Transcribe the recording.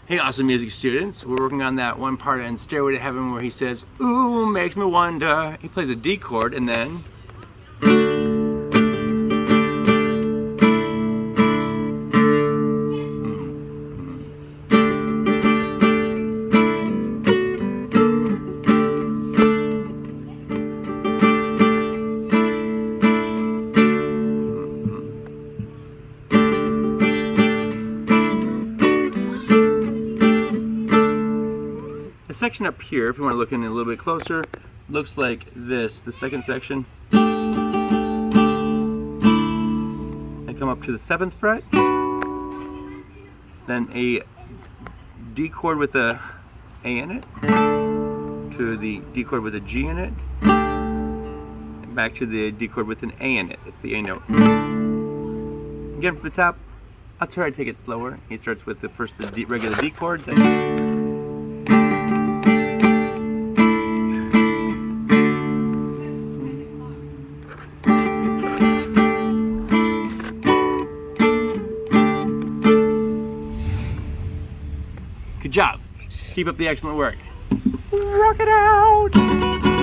Hey, awesome music students. We're working on that one part in Stairway to Heaven where he says, "Ooh, makes me wonder." He plays a D chord and then the section up here, if you want to look in a little bit closer, looks like this. The second section. I come up to the 7th fret, then a D chord with a A in it, to the D chord with a G in it, and back to the D chord with an A in it. It's the A note. Again from the top, I'll try to take it slower. He starts with the first regular D chord, then good job. Keep up the excellent work. Rock it out!